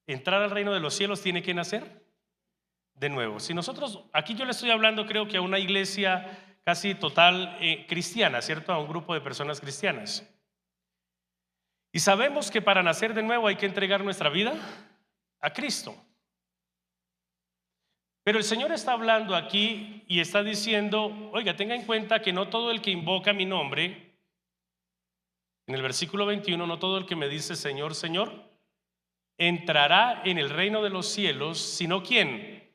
entrar al reino de los cielos tiene que nacer de nuevo. Si nosotros, aquí yo le estoy hablando creo que a una iglesia casi total cristiana, ¿cierto? A un grupo de personas cristianas. Y sabemos que para nacer de nuevo hay que entregar nuestra vida a Cristo. Pero el Señor está hablando aquí y está diciendo, oiga, tenga en cuenta que no todo el que invoca mi nombre, en el versículo 21, no todo el que me dice Señor, Señor, entrará en el reino de los cielos, sino ¿quién?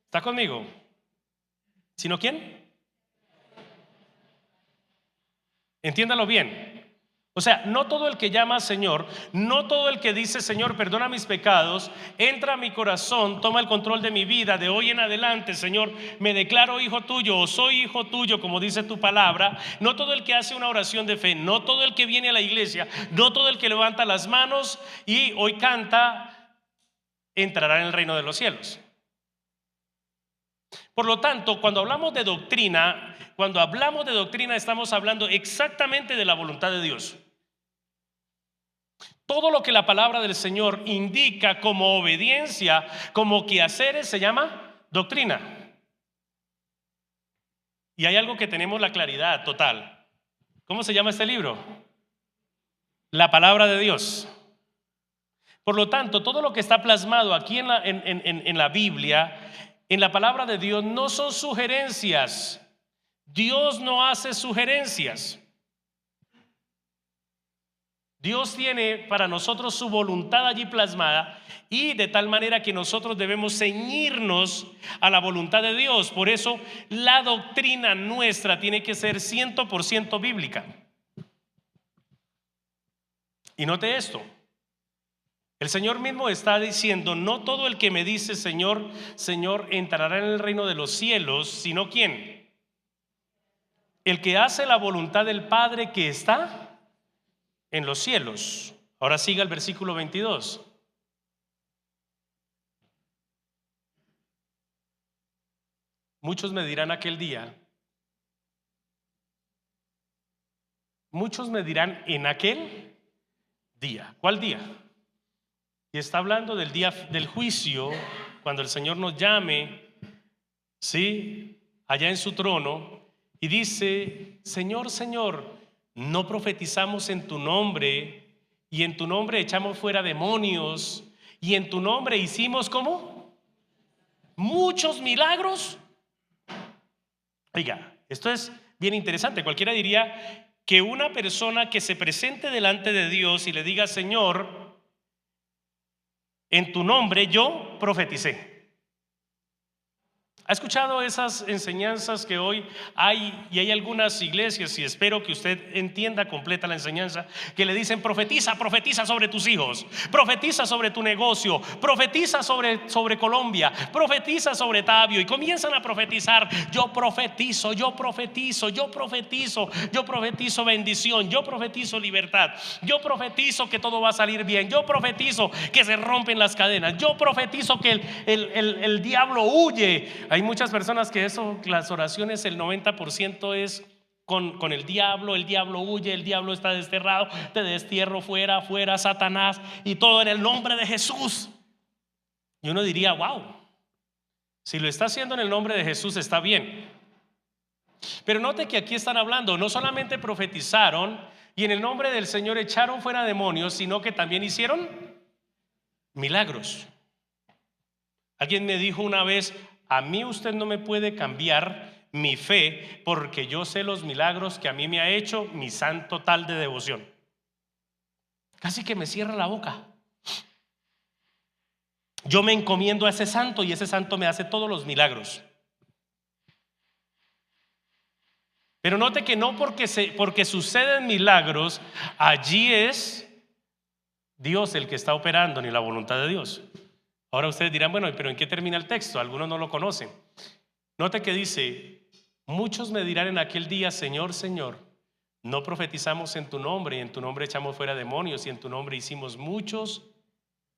¿Está conmigo? ¿Sino quién? Entiéndalo bien. O sea, no todo el que llama Señor, no todo el que dice Señor, perdona mis pecados, entra a mi corazón, toma el control de mi vida, de hoy en adelante, Señor, me declaro hijo tuyo o soy hijo tuyo, como dice tu palabra. No todo el que hace una oración de fe, no todo el que viene a la iglesia, no todo el que levanta las manos y hoy canta, entrará en el reino de los cielos. Por lo tanto, cuando hablamos de doctrina, estamos hablando exactamente de la voluntad de Dios. Todo lo que la palabra del Señor indica como obediencia, como quehaceres, se llama doctrina. Y hay algo que tenemos la claridad total. ¿Cómo se llama este libro? La palabra de Dios. Por lo tanto, todo lo que está plasmado aquí en la Biblia, en la palabra de Dios, no son sugerencias. Dios no hace sugerencias. Dios tiene para nosotros su voluntad allí plasmada, y de tal manera que nosotros debemos ceñirnos a la voluntad de Dios. Por eso la doctrina nuestra tiene que ser 100% bíblica. Y note esto, el Señor mismo está diciendo, no todo el que me dice Señor, Señor, entrará en el reino de los cielos, sino ¿quién? El que hace la voluntad del Padre que está en los cielos. Ahora siga el versículo 22. Muchos me dirán aquel día. Muchos me dirán en aquel día. ¿Cuál día? Y está hablando del día del juicio, cuando el Señor nos llame, ¿sí? Allá en su trono, y dice, Señor, Señor, no profetizamos en tu nombre, y en tu nombre echamos fuera demonios, y en tu nombre hicimos ¿cómo? Muchos milagros. Oiga, esto es bien interesante. Cualquiera diría que una persona que se presente delante de Dios y le diga, Señor, en tu nombre yo profeticé. ¿Ha escuchado esas enseñanzas que hoy hay? Y hay algunas iglesias, y espero que usted entienda completa la enseñanza, que le dicen profetiza sobre tus hijos, profetiza sobre tu negocio, profetiza sobre Colombia, profetiza sobre Tabio, y comienzan a profetizar. Yo profetizo bendición, yo profetizo libertad, yo profetizo que todo va a salir bien, yo profetizo que se rompen las cadenas, yo profetizo que el diablo huye. Hay muchas personas que las oraciones, el 90% es con el diablo huye, el diablo está desterrado, te destierro fuera, Satanás, y todo en el nombre de Jesús. Y uno diría, wow, si lo está haciendo en el nombre de Jesús está bien. Pero note que aquí están hablando, no solamente profetizaron y en el nombre del Señor echaron fuera demonios, sino que también hicieron milagros. Alguien me dijo una vez, a mí usted no me puede cambiar mi fe, porque yo sé los milagros que a mí me ha hecho mi santo tal de devoción. Casi que me cierra la boca. Yo me encomiendo a ese santo y ese santo me hace todos los milagros. Pero note que no porque suceden milagros, allí es Dios el que está operando, ni la voluntad de Dios. Ahora ustedes dirán, bueno, pero ¿en qué termina el texto? Algunos no lo conocen. Note que dice, muchos me dirán en aquel día, Señor, Señor, no profetizamos en tu nombre, y en tu nombre echamos fuera demonios, y en tu nombre hicimos muchos,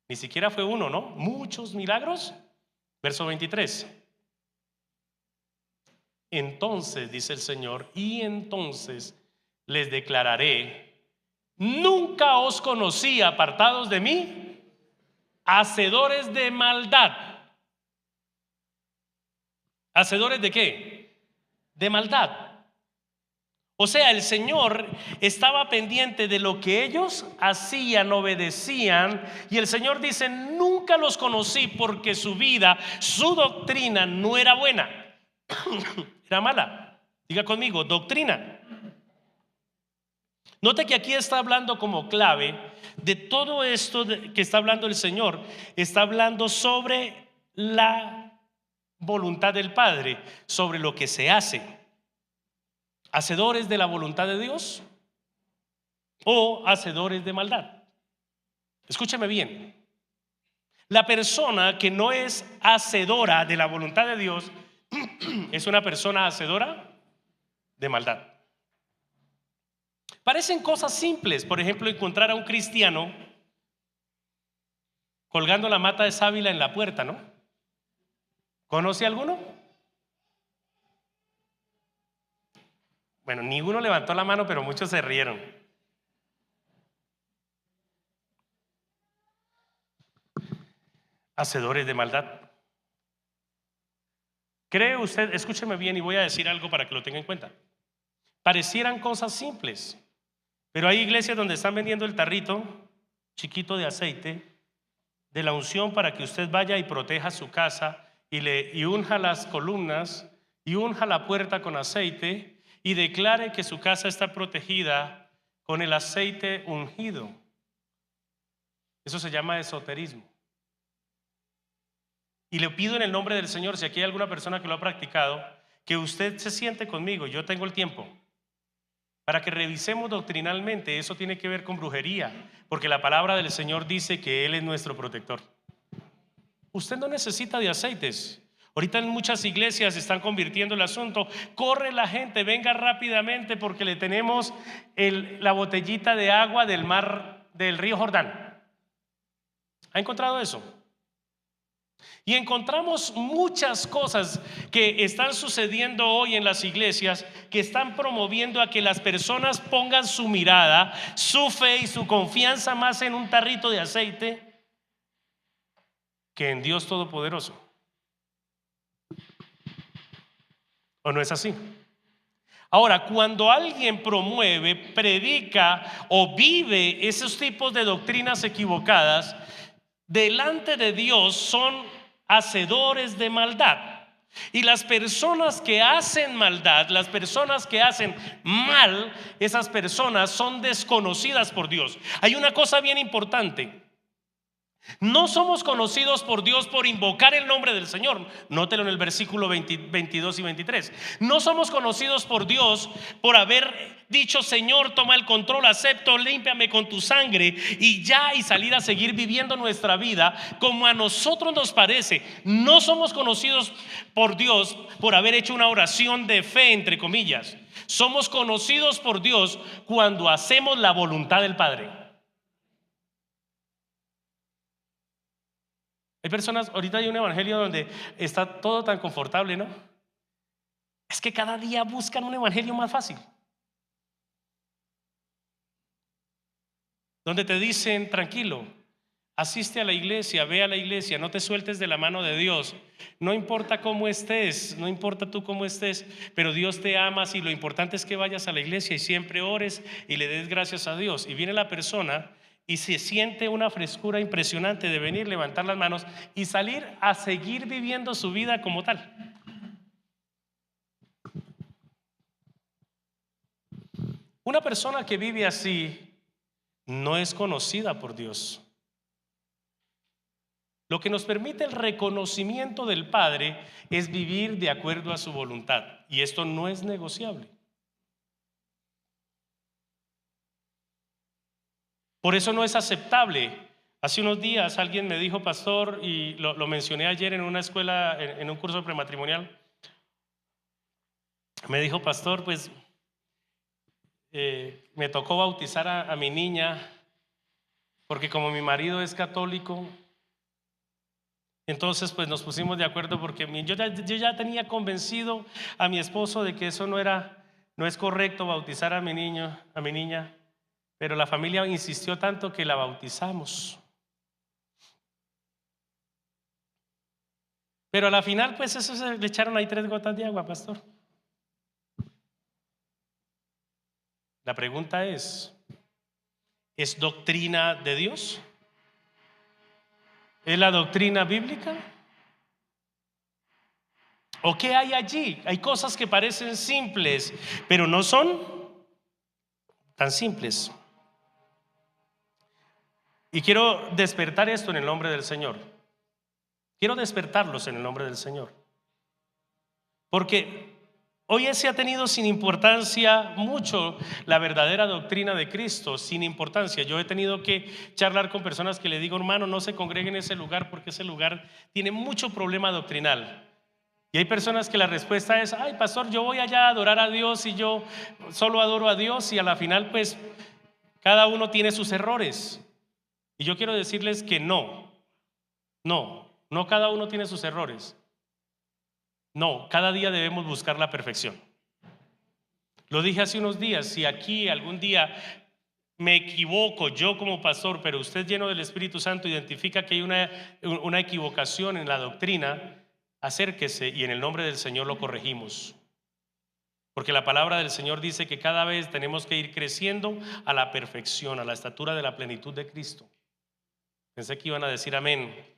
ni siquiera fue uno, ¿no? Muchos milagros. Verso 23. Entonces, dice el Señor, y entonces les declararé, nunca os conocí, apartados de mí, hacedores de maldad. ¿Hacedores de qué? De maldad. O sea, el Señor estaba pendiente de lo que ellos hacían, obedecían, y el Señor dice: nunca los conocí porque su vida, su doctrina no era buena, era mala. Diga conmigo, doctrina. Note que aquí está hablando como clave de todo esto que está hablando el Señor. Está hablando sobre la voluntad del Padre, sobre lo que se hace. ¿Hacedores de la voluntad de Dios o hacedores de maldad? Escúcheme bien. La persona que no es hacedora de la voluntad de Dios es una persona hacedora de maldad. Parecen cosas simples, por ejemplo, encontrar a un cristiano colgando la mata de sábila en la puerta, ¿no? ¿Conoce alguno? Bueno, ninguno levantó la mano, pero muchos se rieron. Hacedores de maldad. ¿Cree usted? Escúcheme bien y voy a decir algo para que lo tenga en cuenta. Parecieran cosas simples, pero hay iglesias donde están vendiendo el tarrito chiquito de aceite de la unción para que usted vaya y proteja su casa y unja las columnas y unja la puerta con aceite y declare que su casa está protegida con el aceite ungido. Eso se llama esoterismo. Y le pido en el nombre del Señor, si aquí hay alguna persona que lo ha practicado, que usted se siente conmigo, yo tengo el tiempo, para que revisemos doctrinalmente. Eso tiene que ver con brujería, porque la palabra del Señor dice que Él es nuestro protector. Usted no necesita de aceites. Ahorita en muchas iglesias se están convirtiendo el asunto. Corre la gente, venga rápidamente porque le tenemos la botellita de agua del mar, del río Jordán. ¿Ha encontrado eso? Y encontramos muchas cosas que están sucediendo hoy en las iglesias que están promoviendo a que las personas pongan su mirada, su fe y su confianza más en un tarrito de aceite que en Dios Todopoderoso. ¿O no es así? Ahora, cuando alguien promueve, predica o vive esos tipos de doctrinas equivocadas, delante de Dios son hacedores de maldad. Y las personas que hacen maldad, las personas que hacen mal, esas personas son desconocidas por Dios. Hay una cosa bien importante. No somos conocidos por Dios por invocar el nombre del Señor. Nótelo en el versículo 22 y 23. No somos conocidos por Dios por haber dicho: Señor, toma el control, acepto, límpiame con tu sangre y salir a seguir viviendo nuestra vida como a nosotros nos parece. No somos conocidos por Dios por haber hecho una oración de fe, entre comillas. Somos conocidos por Dios cuando hacemos la voluntad del Padre. Hay personas, ahorita hay un evangelio donde está todo tan confortable, ¿no? Es que cada día buscan un evangelio más fácil, donde te dicen: tranquilo, asiste a la iglesia, ve a la iglesia, no te sueltes de la mano de Dios. No importa cómo estés, no importa tú cómo estés, pero Dios te ama y lo importante es que vayas a la iglesia y siempre ores y le des gracias a Dios. Y viene la persona y se siente una frescura impresionante de venir, levantar las manos y salir a seguir viviendo su vida como tal. Una persona que vive así no es conocida por Dios. Lo que nos permite el reconocimiento del Padre es vivir de acuerdo a su voluntad, y esto no es negociable. Por eso no es aceptable. Hace unos días alguien me dijo: pastor, y lo mencioné ayer en una escuela, en un curso prematrimonial, me dijo: pastor, pues me tocó bautizar a mi niña, porque como mi marido es católico, entonces pues nos pusimos de acuerdo, porque yo ya tenía convencido a mi esposo de que eso no es correcto bautizar a mi niña, pero la familia insistió tanto que la bautizamos. Pero a la final, pues eso le echaron ahí 3 gotas de agua, pastor. La pregunta ¿es doctrina de Dios? ¿Es la doctrina bíblica? ¿O qué hay allí? Hay cosas que parecen simples, pero no son tan simples. Y quiero despertar esto en el nombre del Señor. Quiero despertarlos en el nombre del Señor. Porque hoy se ha tenido sin importancia mucho la verdadera doctrina de Cristo, sin importancia. Yo he tenido que charlar con personas que le digo, hermano, no se congreguen en ese lugar porque ese lugar tiene mucho problema doctrinal. Y hay personas que la respuesta es, ay, pastor, yo voy allá a adorar a Dios y yo solo adoro a Dios, y a la final pues cada uno tiene sus errores. Y yo quiero decirles que no cada uno tiene sus errores. No, cada día debemos buscar la perfección. Lo dije hace unos días, si aquí algún día me equivoco yo como pastor, pero usted lleno del Espíritu Santo identifica que hay una equivocación en la doctrina, acérquese y en el nombre del Señor lo corregimos. Porque la palabra del Señor dice que cada vez tenemos que ir creciendo a la perfección, a la estatura de la plenitud de Cristo. Pensé que iban a decir amén.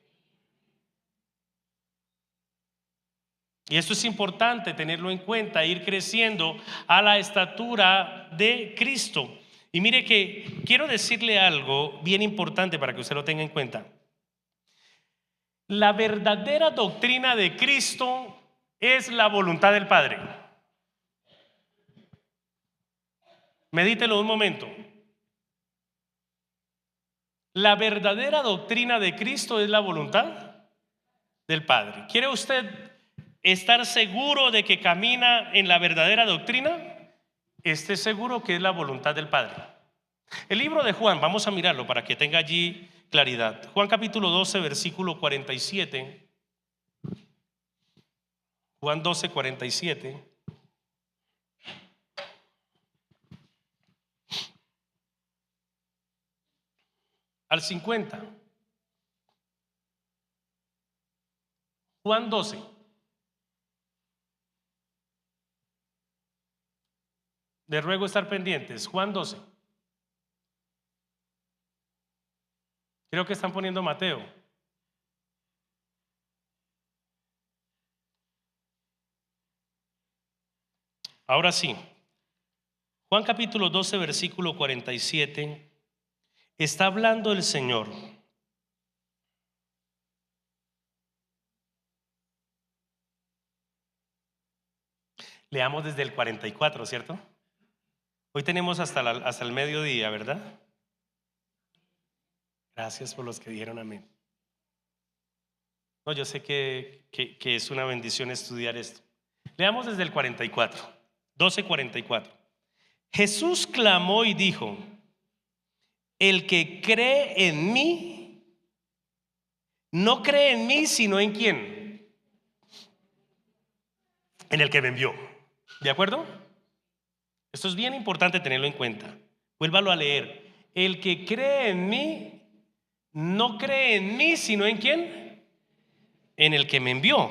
Y esto es importante tenerlo en cuenta, ir creciendo a la estatura de Cristo. Y mire que quiero decirle algo bien importante para que usted lo tenga en cuenta. La verdadera doctrina de Cristo es la voluntad del Padre. Medítelo un momento. La verdadera doctrina de Cristo es la voluntad del Padre. ¿Quiere usted estar seguro de que camina en la verdadera doctrina? Esté seguro que es la voluntad del Padre. El libro de Juan, vamos a mirarlo para que tenga allí claridad. Juan capítulo 12, versículo 47. Juan 12, 47. Al 50. Juan 12. Les ruego estar pendientes. Juan 12. Creo que están poniendo Mateo. Ahora sí. Juan capítulo 12, versículo 47. Está hablando el Señor. Leamos desde el 44, ¿cierto? Hoy tenemos hasta el mediodía, ¿verdad? Gracias por los que dijeron amén. No, yo sé que es una bendición estudiar esto. Leamos desde el 44, 12:44. Jesús clamó y dijo: el que cree en mí, no cree en mí, sino en ¿quién? En el que me envió. ¿De acuerdo? Esto es bien importante tenerlo en cuenta. Vuélvalo a leer. El que cree en mí, no cree en mí, sino en ¿quién? En el que me envió.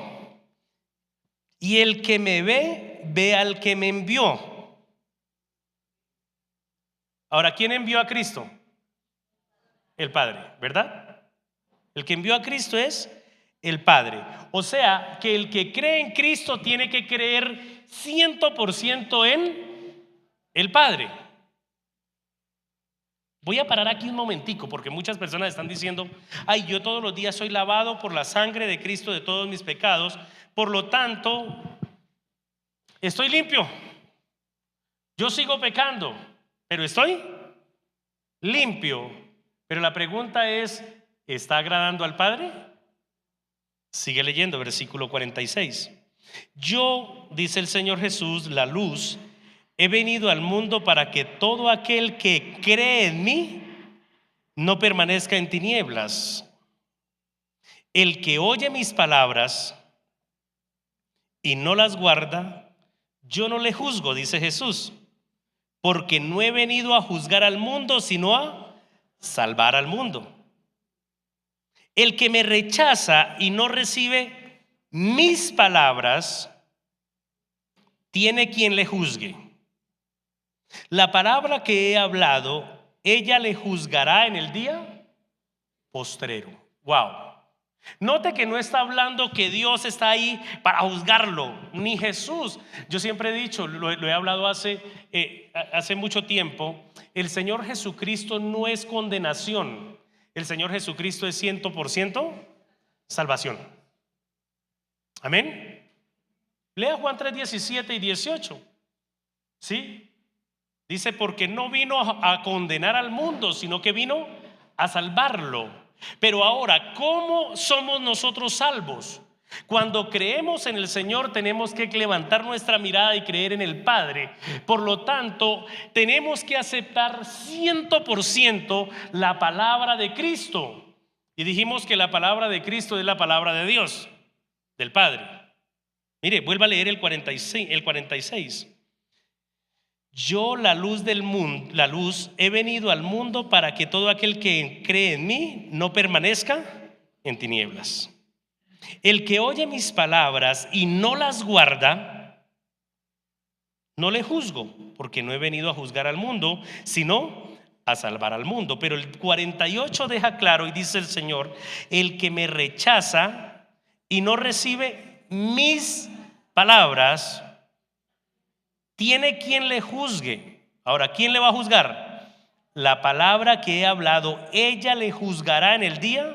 Y el que me ve, ve al que me envió. Ahora, ¿quién envió a Cristo? El Padre, ¿verdad? El que envió a Cristo es el Padre. O sea, que el que cree en Cristo tiene que creer 100% en el Padre. Voy a parar aquí un momentico porque muchas personas están diciendo: ay, yo todos los días soy lavado por la sangre de Cristo de todos mis pecados, por lo tanto estoy limpio. Yo sigo pecando, pero estoy limpio. Pero la pregunta es: ¿está agradando al Padre? Sigue leyendo, versículo 46. Yo, dice el Señor Jesús, la luz, he venido al mundo para que todo aquel que cree en mí no permanezca en tinieblas. El que oye mis palabras y no las guarda, yo no le juzgo, dice Jesús, porque no he venido a juzgar al mundo, sino a salvar al mundo. El que me rechaza y no recibe mis palabras tiene quien le juzgue. La palabra que he hablado, ella le juzgará en el día postrero. Wow. Note que no está hablando que Dios está ahí para juzgarlo, ni Jesús. Yo siempre he dicho, lo he hablado hace mucho tiempo, el Señor Jesucristo no es condenación. El Señor Jesucristo es 100% salvación. Amén. Lea Juan 3, 17 y 18. ¿Sí? Dice, porque no vino a condenar al mundo, sino que vino a salvarlo. Pero ahora, ¿cómo somos nosotros salvos? Cuando creemos en el Señor, tenemos que levantar nuestra mirada y creer en el Padre. Por lo tanto, tenemos que aceptar 100% la palabra de Cristo. Y dijimos que la palabra de Cristo es la palabra de Dios, del Padre. Mire, vuelva a leer el 46. Yo, la luz del mundo, he venido al mundo para que todo aquel que cree en mí no permanezca en tinieblas. El que oye mis palabras y no las guarda, no le juzgo, porque no he venido a juzgar al mundo, sino a salvar al mundo. Pero el 48 deja claro y dice el Señor, el que me rechaza y no recibe mis palabras, tiene quien le juzgue. Ahora, ¿quién le va a juzgar? La palabra que he hablado, ella le juzgará en el día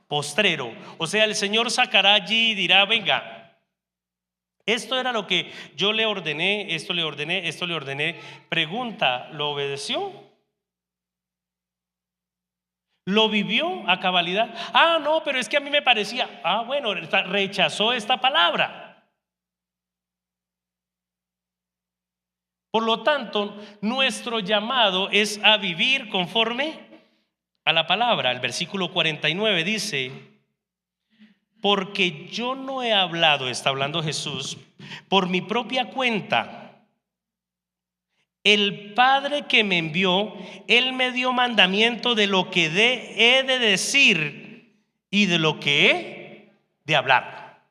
postrero. O sea, el Señor sacará allí y dirá, venga, esto era lo que yo le ordené, esto le ordené. Pregunta, ¿lo obedeció? ¿Lo vivió a cabalidad? Ah, no, pero es que a mí me parecía. Ah, bueno, rechazó esta palabra. Por lo tanto, nuestro llamado es a vivir conforme a la palabra. El versículo 49 dice, porque yo no he hablado, está hablando Jesús, por mi propia cuenta. El Padre que me envió, Él me dio mandamiento de lo que he de decir y de lo que he de hablar.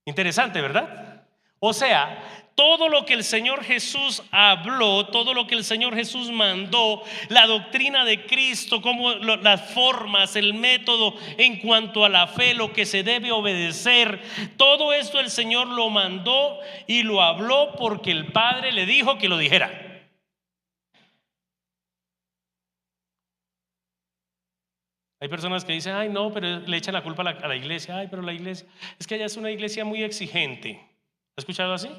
Interesante, ¿verdad? O sea, todo lo que el Señor Jesús habló, todo lo que el Señor Jesús mandó, la doctrina de Cristo, como las formas, el método en cuanto a la fe, lo que se debe obedecer, todo esto el Señor lo mandó y lo habló porque el Padre le dijo que lo dijera. Hay personas que dicen, ay no, pero le echan la culpa a la iglesia. Ay, pero la iglesia, es que allá es una iglesia muy exigente. ¿Ha escuchado así?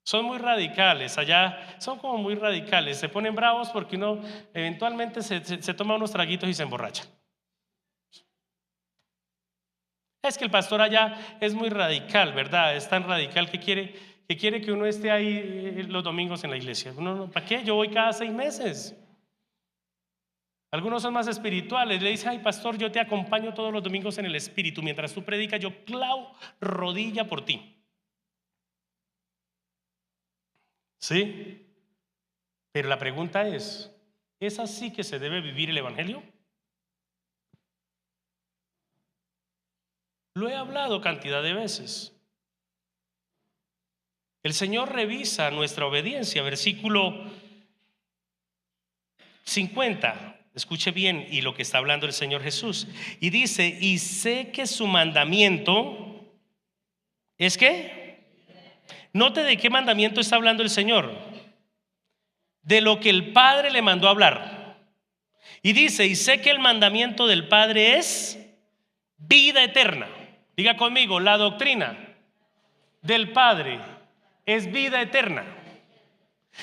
Son muy radicales, allá son como muy radicales, se ponen bravos porque uno eventualmente se toma unos traguitos y se emborracha. Es que el pastor allá es muy radical, ¿verdad? Es tan radical que quiere que uno esté ahí los domingos en la iglesia. Uno, ¿para qué? Yo voy cada 6 meses. Algunos son más espirituales, le dicen, ay pastor, yo te acompaño todos los domingos en el espíritu, mientras tú predicas yo clavo rodilla por ti. ¿Sí? Pero la pregunta ¿es así que se debe vivir el evangelio? Lo he hablado cantidad de veces. El Señor revisa nuestra obediencia, versículo 50. Escuche bien y lo que está hablando el Señor Jesús. Y dice, y sé que su mandamiento es ¿qué? Note de qué mandamiento está hablando el Señor. De lo que el Padre le mandó a hablar. Y dice, y sé que el mandamiento del Padre es vida eterna. Diga conmigo, la doctrina del Padre es vida eterna.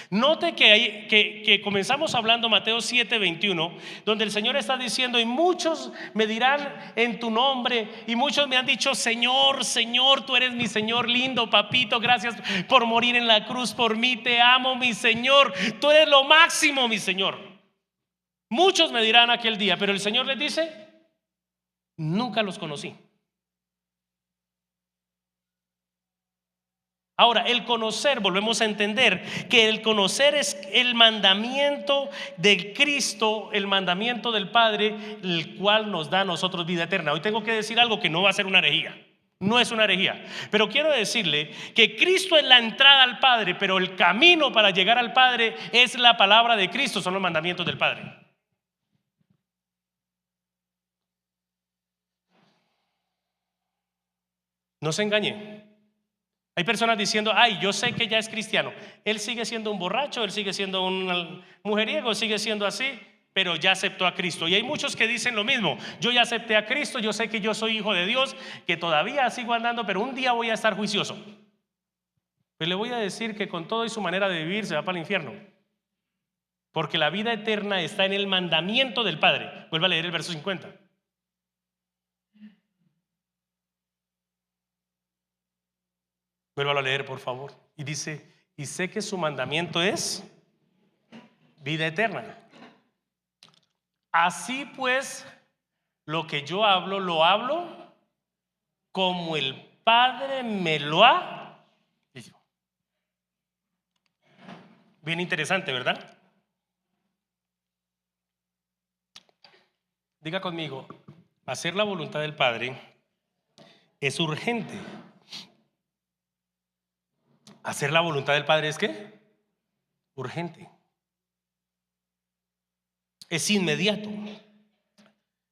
Note que comenzamos hablando Mateo 7:21, donde el Señor está diciendo, y muchos me dirán en tu nombre, y muchos me han dicho, Señor, Señor, tú eres mi Señor lindo, papito, gracias por morir en la cruz por mí, te amo, mi Señor, tú eres lo máximo, mi Señor. Muchos me dirán aquel día, pero el Señor les dice, nunca los conocí. Ahora, el conocer, volvemos a entender que el conocer es el mandamiento de Cristo, el mandamiento del Padre, el cual nos da a nosotros vida eterna. Hoy tengo que decir algo que no va a ser una herejía. No es una herejía, pero quiero decirle que Cristo es la entrada al Padre, pero el camino para llegar al Padre es la palabra de Cristo, son los mandamientos del Padre. No se engañe. Hay personas diciendo, ay, yo sé que ya es cristiano. Él sigue siendo un borracho, él sigue siendo un mujeriego, sigue siendo así, pero ya aceptó a Cristo. Y hay muchos que dicen lo mismo: yo ya acepté a Cristo, yo sé que yo soy hijo de Dios, que todavía sigo andando, pero un día voy a estar juicioso. Pues le voy a decir que con todo y su manera de vivir se va para el infierno, porque la vida eterna está en el mandamiento del Padre. Vuelva a leer el verso 50. Vuélvalo a leer, por favor. Y dice, y sé que su mandamiento es vida eterna. Así pues, lo que yo hablo, lo hablo como el Padre me lo ha dicho. Bien interesante, ¿verdad? Diga conmigo, hacer la voluntad del Padre es urgente. Hacer la voluntad del Padre es ¿qué? Urgente. Es inmediato.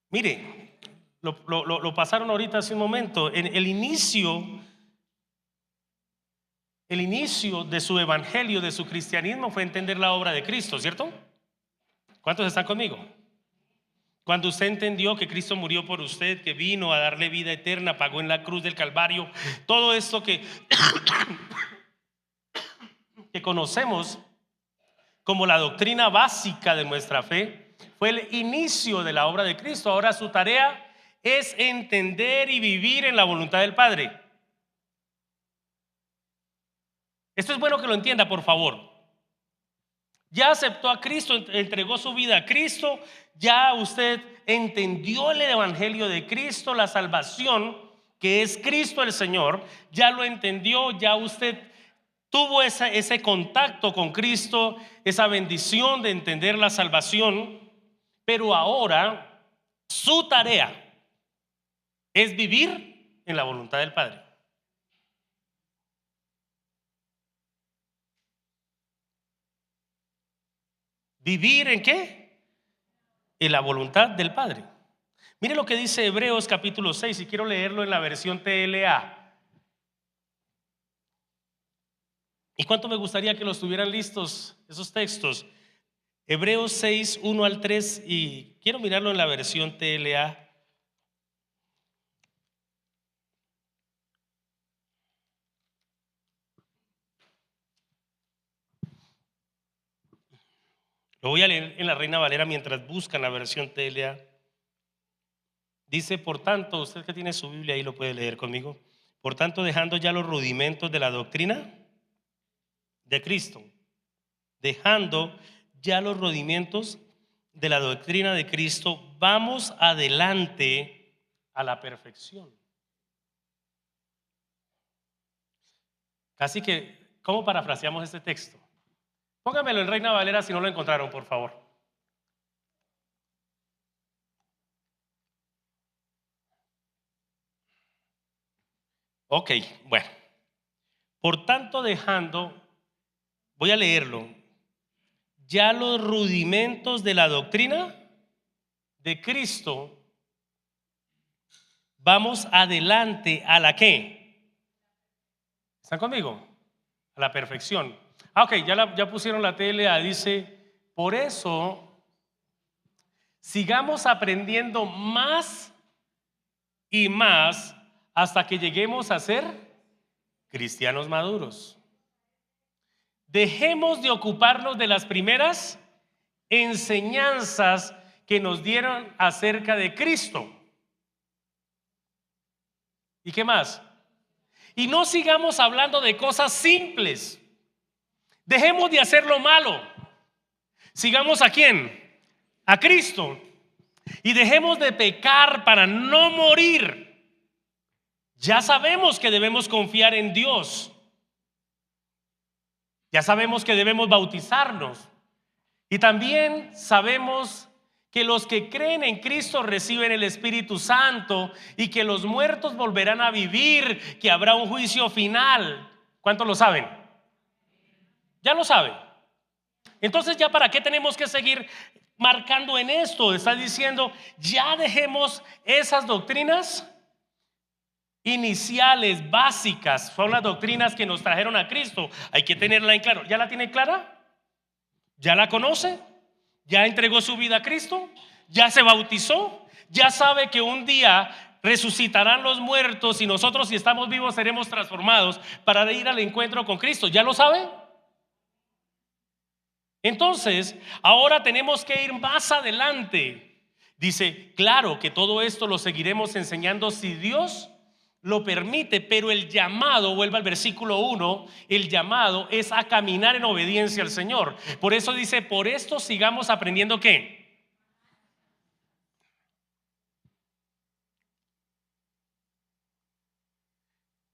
Mire, lo pasaron ahorita hace un momento. En el inicio de su evangelio, de su cristianismo, fue entender la obra de Cristo, ¿cierto? ¿Cuántos están conmigo? Cuando usted entendió que Cristo murió por usted, que vino a darle vida eterna, pagó en la cruz del Calvario, todo esto que conocemos como la doctrina básica de nuestra fe, fue el inicio de la obra de Cristo. Ahora su tarea es entender y vivir en la voluntad del Padre. Esto es bueno que lo entienda, por favor. Ya aceptó a Cristo, entregó su vida a Cristo, ya usted entendió el evangelio de Cristo, la salvación que es Cristo el Señor, ya lo entendió, ya usted tuvo ese contacto con Cristo, esa bendición de entender la salvación, pero ahora su tarea es vivir en la voluntad del Padre. ¿Vivir en qué? En la voluntad del Padre. Mire lo que dice Hebreos capítulo 6, y quiero leerlo en la versión TLA. ¿Y cuánto me gustaría que los tuvieran listos esos textos? Hebreos 6, 1 al 3, y quiero mirarlo en la versión TLA. Lo voy a leer en la Reina Valera mientras buscan la versión TLA. Dice, por tanto, usted que tiene su Biblia ahí lo puede leer conmigo. Por tanto, dejando ya los rudimentos de la doctrina de Cristo, dejando ya los rudimentos de la doctrina de Cristo, vamos adelante a la perfección. Casi que, ¿cómo parafraseamos este texto? Póngamelo en Reina Valera si no lo encontraron, por favor. Ok, bueno. Por tanto, dejando, voy a leerlo, ya los rudimentos de la doctrina de Cristo, vamos adelante a la ¿qué? ¿Están conmigo? A la perfección. Ok, ya pusieron la TLA, dice, por eso sigamos aprendiendo más y más hasta que lleguemos a ser cristianos maduros. Dejemos de ocuparnos de las primeras enseñanzas que nos dieron acerca de Cristo. ¿Y qué más? Y no sigamos hablando de cosas simples. Dejemos de hacer lo malo. Sigamos ¿a quién? A Cristo. Y dejemos de pecar para no morir. Ya sabemos que debemos confiar en Dios. Ya sabemos que debemos bautizarnos. Y también sabemos que los que creen en Cristo reciben el Espíritu Santo y que los muertos volverán a vivir, que habrá un juicio final. ¿Cuántos lo saben? Ya lo saben. Entonces, ¿ya para qué tenemos que seguir marcando en esto? Está diciendo, ya dejemos esas doctrinas iniciales, básicas. Son las doctrinas que nos trajeron a Cristo. Hay que tenerla en claro. ¿Ya la tiene clara? ¿Ya la conoce? ¿Ya entregó su vida a Cristo? ¿Ya se bautizó? ¿Ya sabe que un día resucitarán los muertos y nosotros, si estamos vivos, seremos transformados para ir al encuentro con Cristo? ¿Ya lo sabe? Entonces, ahora tenemos que ir más adelante. Dice, claro que todo esto lo seguiremos enseñando si Dios lo permite, pero el llamado, vuelva al versículo 1, el llamado es a caminar en obediencia al Señor. Por eso dice, por esto sigamos aprendiendo ¿qué?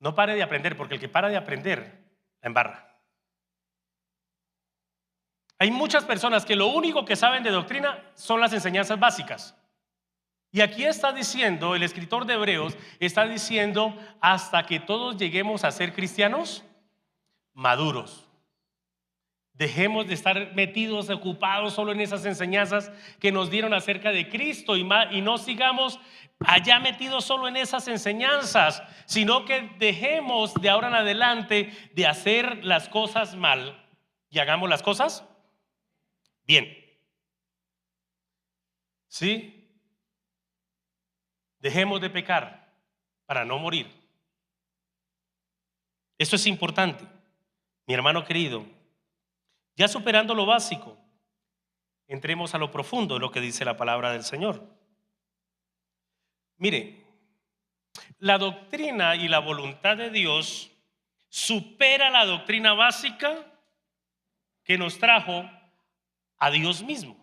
No pare de aprender, porque el que para de aprender la embarra. Hay muchas personas que lo único que saben de doctrina son las enseñanzas básicas. Y aquí está diciendo, el escritor de Hebreos está diciendo, hasta que todos lleguemos a ser cristianos maduros. Dejemos de estar metidos, ocupados solo en esas enseñanzas que nos dieron acerca de Cristo y no sigamos allá metidos solo en esas enseñanzas, sino que dejemos de ahora en adelante de hacer las cosas mal y hagamos las cosas bien. ¿Sí? Dejemos de pecar para no morir. Esto es importante, mi hermano querido. Ya superando lo básico, entremos a lo profundo de lo que dice la palabra del Señor. Mire, la doctrina y la voluntad de Dios supera la doctrina básica que nos trajo a Dios mismo.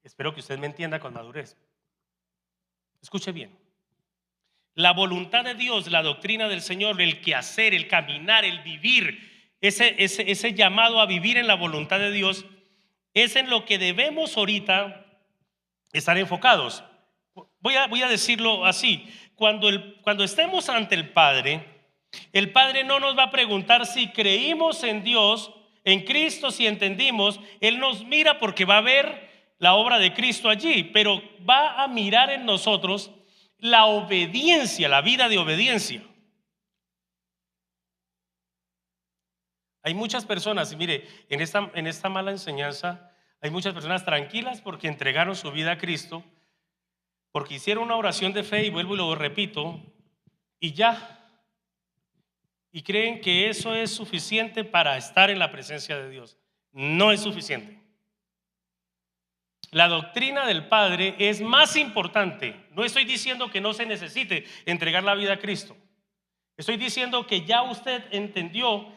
Espero que usted me entienda con madurez. Escuche bien. La voluntad de Dios, la doctrina del Señor, el quehacer, el caminar, el vivir, ese llamado a vivir en la voluntad de Dios, es en lo que debemos ahorita estar enfocados. Voy a decirlo así. Cuando estemos ante el Padre no nos va a preguntar si creímos en Dios, en Cristo, si entendimos. Él nos mira porque va a ver la obra de Cristo allí, pero va a mirar en nosotros la obediencia, la vida de obediencia. Hay muchas personas, y mire, en esta mala enseñanza, hay muchas personas tranquilas porque entregaron su vida a Cristo, porque hicieron una oración de fe, y vuelvo y lo repito, y ya. Y creen que eso es suficiente para estar en la presencia de Dios. No es suficiente. La doctrina del Padre es más importante. No estoy diciendo que no se necesite entregar la vida a Cristo. Estoy diciendo que ya usted entendió,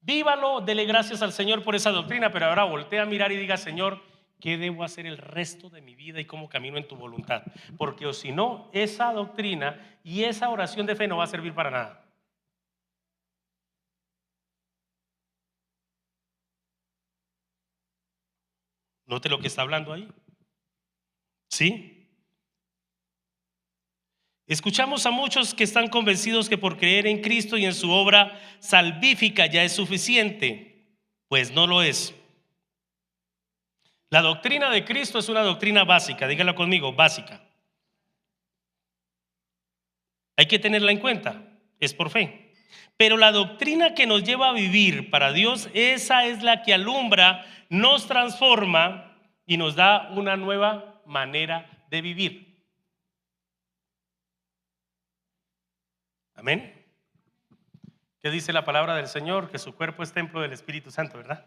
vívalo, dele gracias al Señor por esa doctrina, pero ahora voltea a mirar y diga, Señor, ¿qué debo hacer el resto de mi vida y cómo camino en tu voluntad? Porque o si no, esa doctrina y esa oración de fe no va a servir para nada. Note lo que está hablando ahí. ¿Sí? Escuchamos a muchos que están convencidos que por creer en Cristo y en su obra salvífica ya es suficiente. Pues no lo es. La doctrina de Cristo es una doctrina básica, dígalo conmigo, básica. Hay que tenerla en cuenta, es por fe. Pero la doctrina que nos lleva a vivir para Dios, esa es la que alumbra, nos transforma y nos da una nueva manera de vivir. Amén. ¿Qué dice la palabra del Señor? Que su cuerpo es templo del Espíritu Santo, ¿verdad?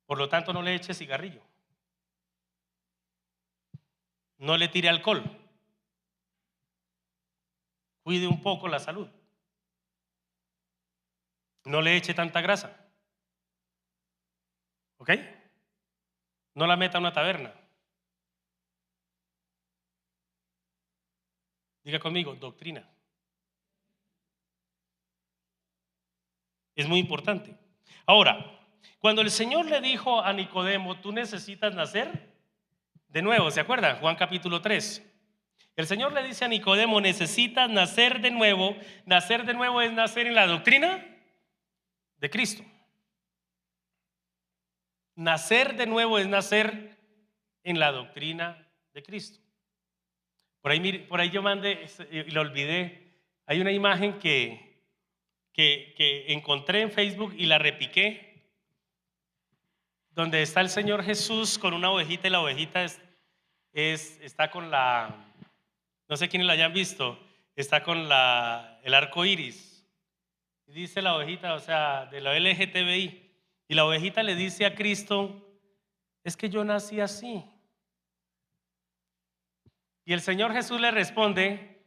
Por lo tanto, no le eche cigarrillo. No le tire alcohol. Cuide un poco la salud. No le eche tanta grasa. ¿Ok? No la meta a una taberna. Diga conmigo, doctrina. Es muy importante. Ahora, cuando el Señor le dijo a Nicodemo, tú necesitas nacer de nuevo, ¿se acuerdan? Juan capítulo 3. El Señor le dice a Nicodemo, necesitas nacer de nuevo. Nacer de nuevo es nacer en la doctrina de Cristo. Nacer de nuevo es nacer en la doctrina de Cristo. Por ahí yo mandé, y lo olvidé, hay una imagen que encontré en Facebook y la repiqué, donde está el Señor Jesús con una ovejita, y la ovejita está con no sé quiénes la hayan visto, está con el arco iris. Y dice la ovejita, o sea, de la LGTBI, y la ovejita le dice a Cristo, es que yo nací así. Y el Señor Jesús le responde,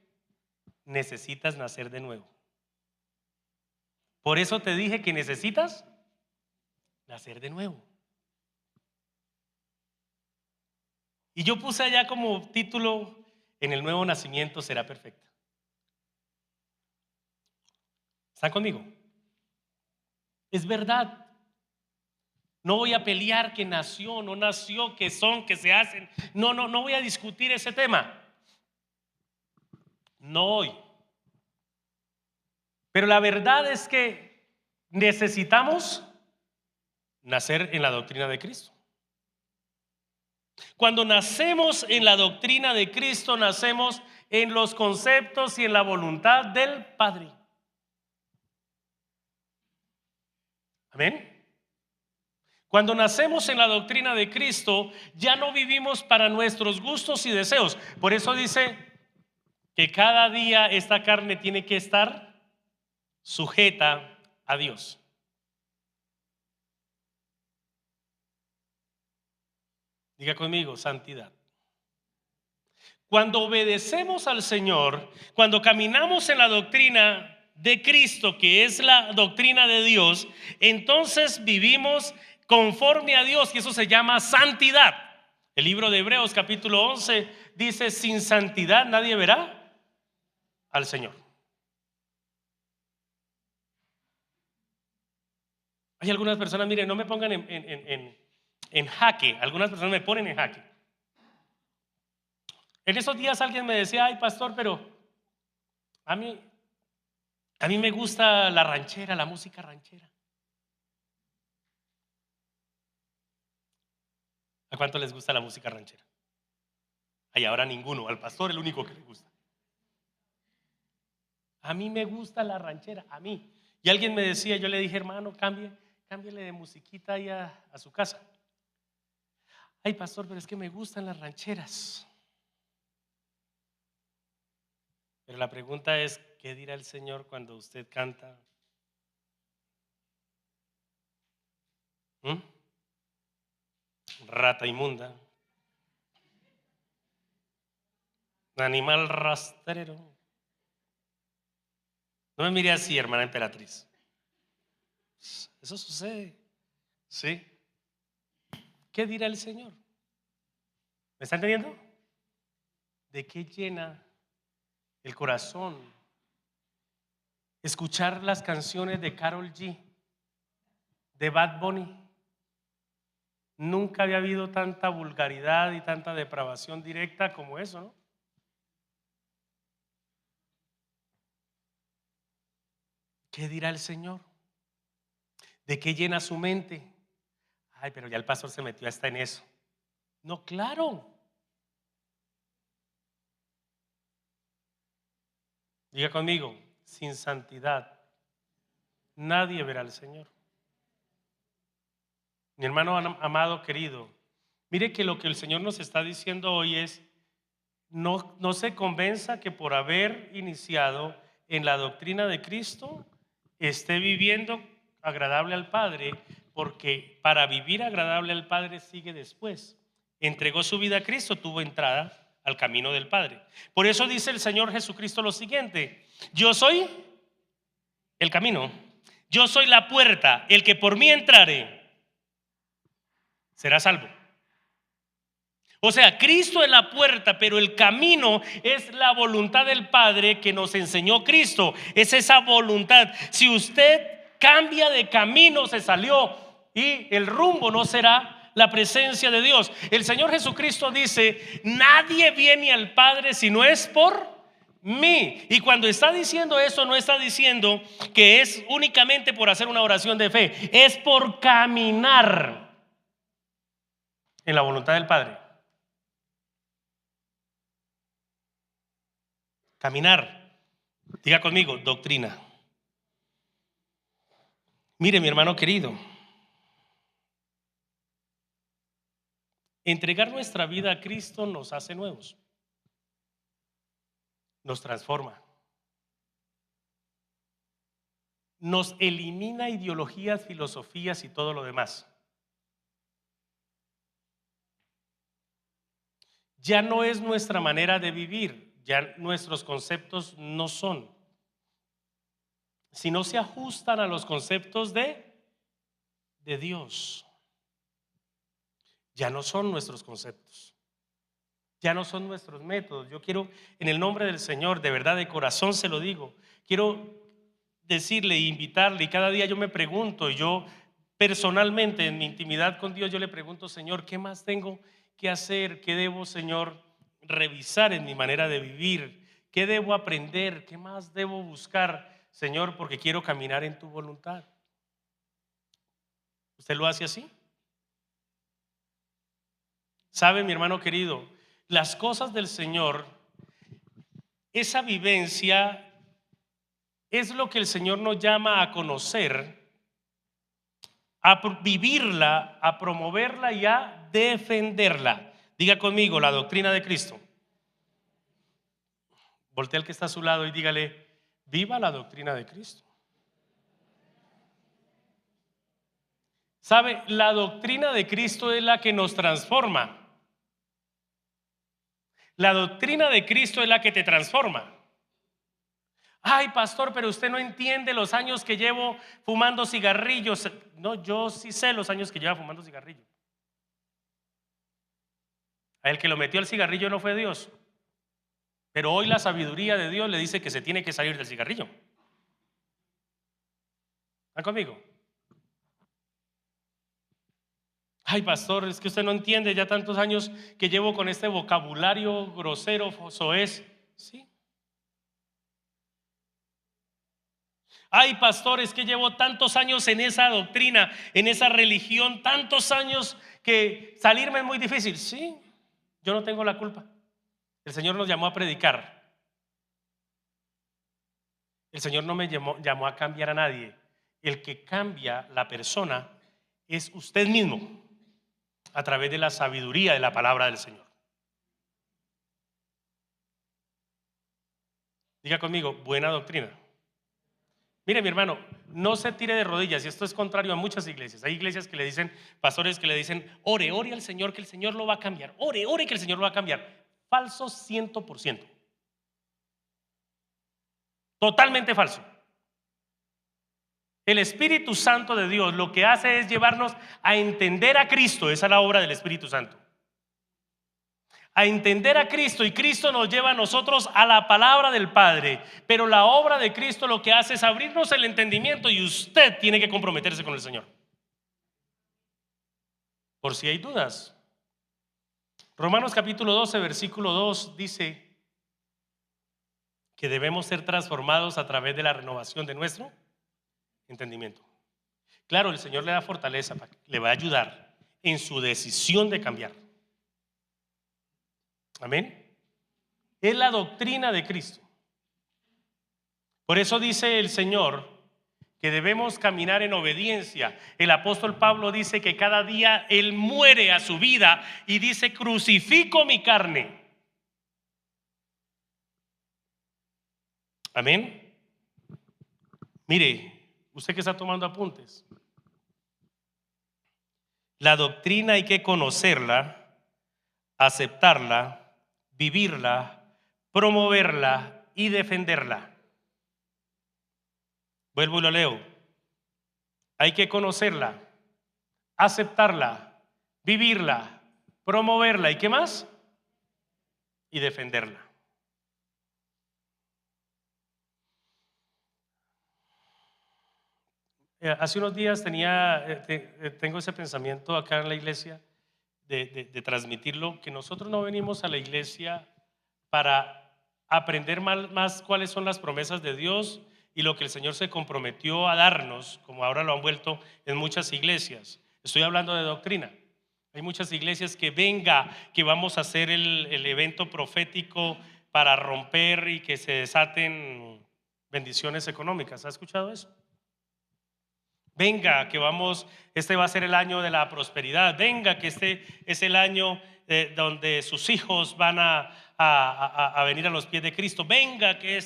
necesitas nacer de nuevo. Por eso te dije que necesitas nacer de nuevo. Y yo puse allá como título, en el nuevo nacimiento será perfecta. ¿Están conmigo? Es verdad. No voy a pelear que nació, no nació, que son, que se hacen. No voy a discutir ese tema. No hoy. Pero la verdad es que necesitamos nacer en la doctrina de Cristo. Cuando nacemos en la doctrina de Cristo, nacemos en los conceptos y en la voluntad del Padre. Amén. Cuando nacemos en la doctrina de Cristo, ya no vivimos para nuestros gustos y deseos. Por eso dice que cada día esta carne tiene que estar sujeta a Dios. Diga conmigo, santidad. Cuando obedecemos al Señor, cuando caminamos en la doctrina de Cristo, que es la doctrina de Dios, entonces vivimos conforme a Dios, y eso se llama santidad. El libro de Hebreos capítulo 11 dice, sin santidad nadie verá al Señor. Hay algunas personas, miren, no me pongan en jaque. Algunas personas me ponen en jaque. En esos días alguien me decía, ay pastor, pero a mí me gusta la ranchera, la música ranchera. ¿A cuánto les gusta la música ranchera? Ay, ahora ninguno, al pastor el único que le gusta. A mí me gusta la ranchera, a mí. Y alguien me decía, yo le dije, hermano, cámbiale de musiquita ahí a su casa. Ay, pastor, pero es que me gustan las rancheras. Pero la pregunta es, ¿qué dirá el Señor cuando usted canta? Rata inmunda, animal rastrero. No me mire así, hermana emperatriz. Eso sucede, ¿sí? ¿Qué dirá el Señor? ¿Me está entendiendo? ¿De qué llena el corazón escuchar las canciones de Karol G, de Bad Bunny? Nunca había habido tanta vulgaridad y tanta depravación directa como eso, ¿no? ¿Qué dirá el Señor? ¿De qué llena su mente? Ay, pero ya el pastor se metió hasta en eso. No, claro. Diga conmigo, sin santidad nadie verá al Señor. Mi hermano amado, querido, mire que lo que el Señor nos está diciendo hoy es, no se convenza que por haber iniciado en la doctrina de Cristo esté viviendo agradable al Padre, porque para vivir agradable al Padre sigue después. Entregó su vida a Cristo, tuvo entrada al camino del Padre. Por eso dice el Señor Jesucristo lo siguiente: yo soy el camino, yo soy la puerta, el que por mí entrare será salvo. O sea, Cristo es la puerta, pero el camino es la voluntad del Padre que nos enseñó Cristo. Es esa voluntad. Si usted cambia de camino, se salió y el rumbo no será la presencia de Dios. El Señor Jesucristo dice: nadie viene al Padre si no es por mí. Y cuando está diciendo eso, no está diciendo que es únicamente por hacer una oración de fe, es por caminar en la voluntad del Padre. Caminar. Diga conmigo: doctrina. Mire, mi hermano querido, entregar nuestra vida a Cristo nos hace nuevos, nos transforma, nos elimina ideologías, filosofías y todo lo demás. Ya no es nuestra manera de vivir, ya nuestros conceptos no son, sino se ajustan a los conceptos de Dios. Ya no son nuestros conceptos, ya no son nuestros métodos. Yo quiero, en el nombre del Señor, de verdad, de corazón se lo digo, quiero decirle e invitarle, y cada día yo me pregunto, yo personalmente en mi intimidad con Dios, yo le pregunto: Señor, ¿qué más tengo que hacer? ¿Qué debo, Señor, revisar en mi manera de vivir? ¿Qué debo aprender? ¿Qué más debo buscar, Señor? Porque quiero caminar en tu voluntad. ¿Usted lo hace así? ¿Sabe, mi hermano querido? Las cosas del Señor, esa vivencia es lo que el Señor nos llama a conocer, a vivirla, a promoverla y a defenderla. Diga conmigo: la doctrina de Cristo. Voltea al que está a su lado y dígale: viva la doctrina de Cristo. ¿Sabe? La doctrina de Cristo es la que nos transforma. La doctrina de Cristo es la que te transforma. Ay, pastor, pero usted no entiende los años que llevo fumando cigarrillos. No, yo sí sé los años que lleva fumando cigarrillos. A el que lo metió al cigarrillo no fue Dios, pero hoy la sabiduría de Dios le dice que se tiene que salir del cigarrillo. ¿Están conmigo? Ay, pastor, es que usted no entiende ya tantos años que llevo con este vocabulario grosero, soez. Sí. Ay, pastor, es que llevo tantos años en esa doctrina, en esa religión, tantos años que salirme es muy difícil. Sí, yo no tengo la culpa. El Señor nos llamó a predicar. El Señor no me llamó a cambiar a nadie. El que cambia la persona es usted mismo, a través de la sabiduría de la palabra del Señor. Diga conmigo: buena doctrina. Mire, mi hermano, no se tire de rodillas, y esto es contrario a muchas iglesias. Hay iglesias que le dicen, pastores que le dicen: ore al Señor, que el Señor lo va a cambiar. Ore que el Señor lo va a cambiar. Falso 100%. Totalmente falso. El Espíritu Santo de Dios lo que hace es llevarnos a entender a Cristo. Esa es la obra del Espíritu Santo. A entender a Cristo, y Cristo nos lleva a nosotros a la palabra del Padre. Pero la obra de Cristo lo que hace es abrirnos el entendimiento, y usted tiene que comprometerse con el Señor. Por si hay dudas, Romanos capítulo 12 versículo 2 dice que debemos ser transformados a través de la renovación de nuestro entendimiento. Claro, el Señor le da fortaleza, le va a ayudar en su decisión de cambiar. Amén. Es la doctrina de Cristo. Por eso dice el Señor que debemos caminar en obediencia. El apóstol Pablo dice que cada día él muere a su vida y dice: crucifico mi carne. Amén. Mire, usted que está tomando apuntes, la doctrina hay que conocerla, aceptarla, vivirla, promoverla y defenderla. Vuelvo y lo leo. Hay que conocerla, aceptarla, vivirla, promoverla, ¿y qué más? Y defenderla. Hace unos días tengo ese pensamiento acá en la iglesia de transmitirlo, que nosotros no venimos a la iglesia para aprender más cuáles son las promesas de Dios y lo que el Señor se comprometió a darnos, como ahora lo han vuelto en muchas iglesias. Estoy hablando de doctrina. Hay muchas iglesias que vamos a hacer el evento profético para romper y que se desaten bendiciones económicas. ¿Ha escuchado eso? Venga, este va a ser el año de la prosperidad. Venga, que este es el año donde sus hijos van a venir a los pies de Cristo. Venga, que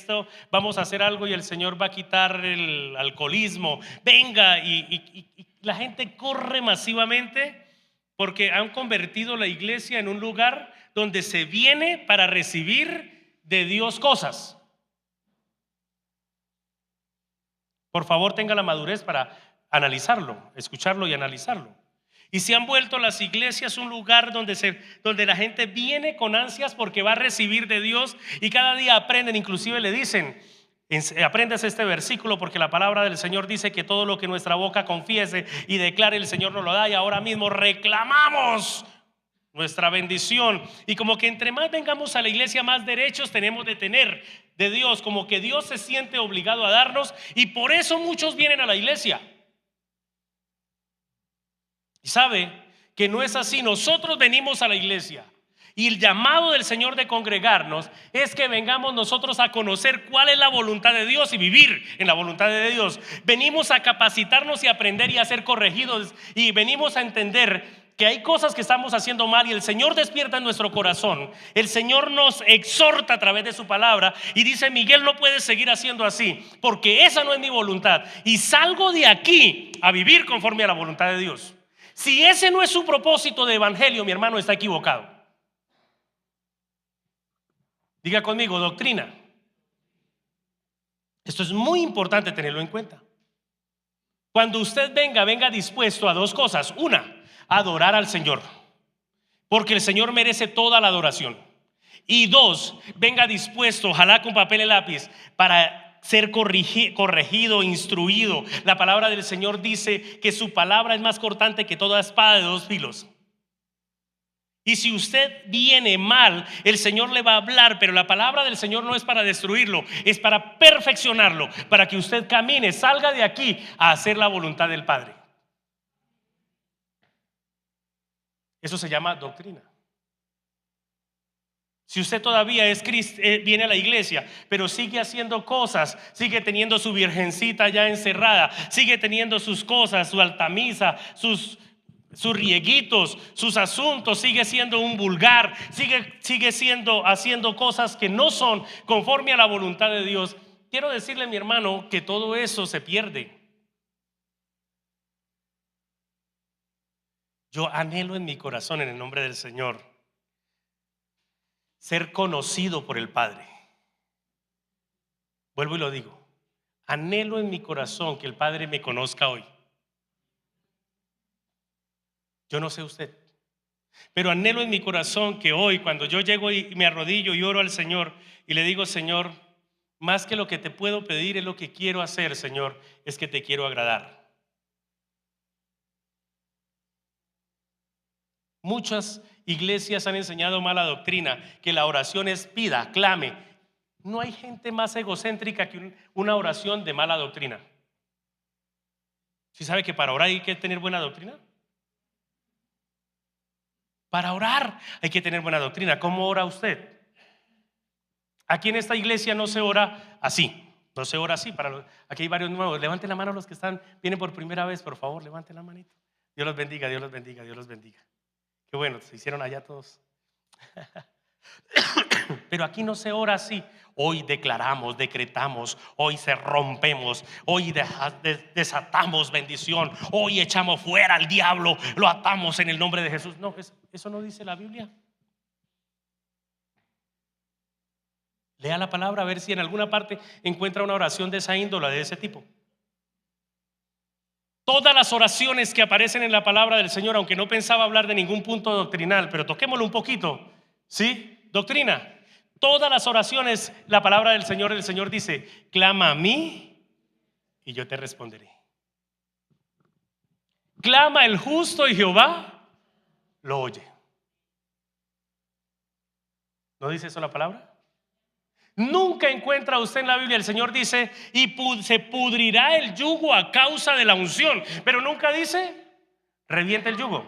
vamos a hacer algo y el Señor va a quitar el alcoholismo. Venga, y la gente corre masivamente porque han convertido la iglesia en un lugar donde se viene para recibir de Dios cosas. Por favor, tenga la madurez para analizarlo, escucharlo y analizarlo. Y se han vuelto las iglesias un lugar donde la gente viene con ansias porque va a recibir de Dios, y cada día aprenden, inclusive le dicen: aprendas este versículo porque la palabra del Señor dice que todo lo que nuestra boca confiese y declare, el Señor nos lo da, y ahora mismo reclamamos nuestra bendición. Y como que entre más vengamos a la iglesia, más derechos tenemos de tener de Dios, como que Dios se siente obligado a darnos, y por eso muchos vienen a la iglesia. Y sabe que no es así. Nosotros venimos a la iglesia y el llamado del Señor de congregarnos es que vengamos nosotros a conocer cuál es la voluntad de Dios y vivir en la voluntad de Dios. Venimos a capacitarnos y aprender y a ser corregidos, y venimos a entender que hay cosas que estamos haciendo mal, y el Señor despierta en nuestro corazón. El Señor nos exhorta a través de su palabra y dice: Miguel, no puedes seguir haciendo así porque esa no es mi voluntad, y salgo de aquí a vivir conforme a la voluntad de Dios. Si ese no es su propósito de evangelio, mi hermano, está equivocado. Diga conmigo: doctrina. Esto es muy importante tenerlo en cuenta. Cuando usted venga dispuesto a dos cosas. Una, adorar al Señor, porque el Señor merece toda la adoración. Y dos, venga dispuesto, ojalá con papel y lápiz, para ser corregido, instruido. La palabra del Señor dice que su palabra es más cortante que toda espada de dos filos. Y si usted viene mal, el Señor le va a hablar, pero la palabra del Señor no es para destruirlo, es para perfeccionarlo, para que usted camine, salga de aquí a hacer la voluntad del Padre. Eso se llama doctrina. Si usted todavía viene a la iglesia, pero sigue haciendo cosas, sigue teniendo su virgencita ya encerrada, sigue teniendo sus cosas, su altamisa, sus rieguitos, sus asuntos, sigue siendo un vulgar, sigue haciendo cosas que no son conforme a la voluntad de Dios, quiero decirle, mi hermano, que todo eso se pierde. Yo anhelo en mi corazón, en el nombre del Señor, ser conocido por el Padre. Vuelvo y lo digo: anhelo en mi corazón que el Padre me conozca hoy. Yo no sé usted, pero anhelo en mi corazón que hoy, cuando yo llego y me arrodillo y oro al Señor y le digo: Señor, más que lo que te puedo pedir es lo que quiero hacer, Señor, es que te quiero agradar. Muchas iglesias han enseñado mala doctrina, que la oración es pida, clame. No hay gente más egocéntrica que una oración de mala doctrina. ¿Sí sabe que para orar hay que tener buena doctrina? Para orar hay que tener buena doctrina. ¿Cómo ora usted? Aquí en esta iglesia no se ora así. No se ora así. Aquí hay varios nuevos. Levanten la mano los que vienen por primera vez, por favor, levanten la manito. Dios los bendiga, Dios los bendiga, Dios los bendiga. Qué bueno, se hicieron allá todos. Pero aquí no se ora así. Hoy declaramos, decretamos, hoy rompemos, hoy desatamos bendición, hoy echamos fuera al diablo, lo atamos en el nombre de Jesús. No, eso no dice la Biblia. Lea la palabra a ver si en alguna parte encuentra una oración de esa índole, de ese tipo. Todas las oraciones que aparecen en la palabra del Señor, aunque no pensaba hablar de ningún punto doctrinal, pero toquémoslo un poquito, ¿sí? Doctrina. Todas las oraciones, la palabra del Señor, el Señor dice: clama a mí y yo te responderé. Clama el justo y Jehová lo oye. ¿No dice eso la palabra? Nunca encuentra usted en la Biblia, el Señor dice, y se pudrirá el yugo a causa de la unción, pero nunca dice, revienta el yugo.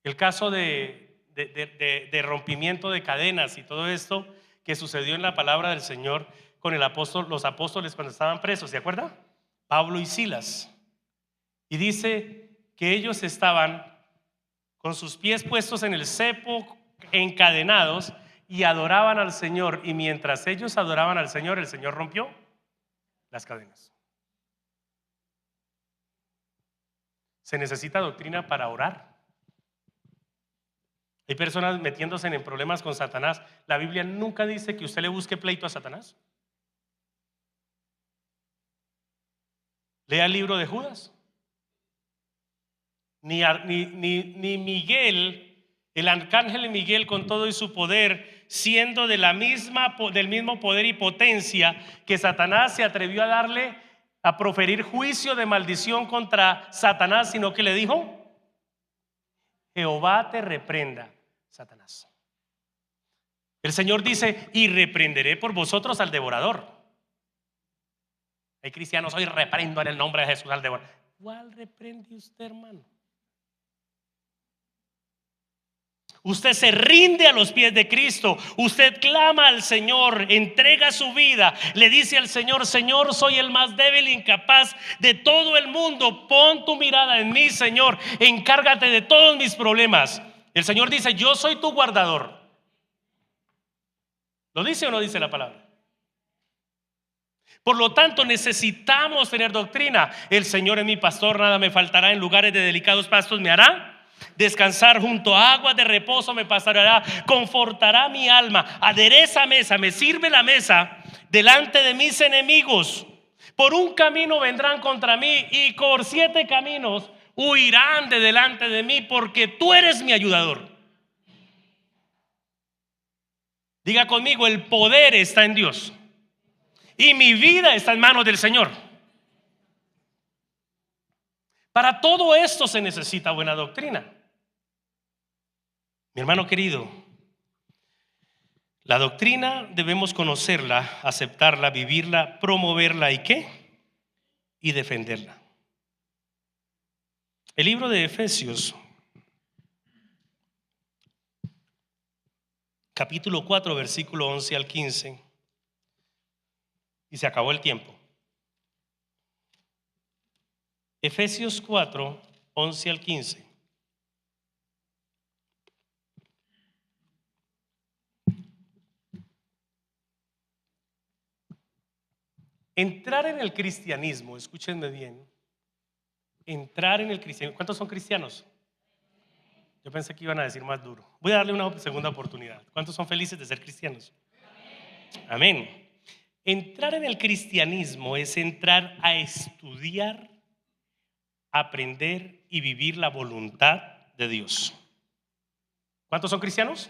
El caso de rompimiento de cadenas y todo esto que sucedió en la palabra del Señor con los apóstoles cuando estaban presos, ¿se acuerda? Pablo y Silas. Y dice que ellos estaban con sus pies puestos en el cepo, encadenados, y adoraban al Señor. Y mientras ellos adoraban al Señor, el Señor rompió las cadenas. Se necesita doctrina para orar. Hay personas metiéndose en problemas con Satanás. La Biblia nunca dice que usted le busque pleito a Satanás. Lea el libro de Judas. Ni Miguel, el arcángel Miguel, con todo y su poder, siendo del mismo poder y potencia que Satanás, se atrevió a darle, a proferir juicio de maldición contra Satanás, sino que le dijo: Jehová te reprenda, Satanás. El Señor dice: y reprenderé por vosotros al devorador. Hay cristianos hoy: reprendo en el nombre de Jesús al devorador. ¿Cuál reprende usted, hermano? Usted se rinde a los pies de Cristo. Usted clama al Señor, entrega su vida, le dice al Señor: Señor, soy el más débil e incapaz de todo el mundo. Pon tu mirada en mí, Señor. Encárgate de todos mis problemas. El Señor dice: yo soy tu guardador. ¿Lo dice o no dice la palabra? Por lo tanto, necesitamos tener doctrina. El Señor es mi pastor, nada me faltará. En lugares de delicados pastos me hará descansar, junto a aguas de reposo me pastoreará. Confortará mi alma. Adereza mesa, me sirve la mesa delante de mis enemigos. Por un camino vendrán contra mí, y por 7 caminos huirán de delante de mí, porque tú eres mi ayudador. Diga conmigo: el poder está en Dios y mi vida está en manos del Señor. Para todo esto se necesita buena doctrina. Mi hermano querido, la doctrina debemos conocerla, aceptarla, vivirla, promoverla y ¿qué? Y defenderla. El libro de Efesios, capítulo 4, versículo 11 al 15. Y se acabó el tiempo. Efesios 4, 11 al 15. Entrar en el cristianismo, escúchenme bien. Entrar en el cristianismo. ¿Cuántos son cristianos? Yo pensé que iban a decir más duro. Voy a darle una segunda oportunidad. ¿Cuántos son felices de ser cristianos? Amén. Entrar en el cristianismo es entrar a estudiar, aprender y vivir la voluntad de Dios. ¿Cuántos son cristianos?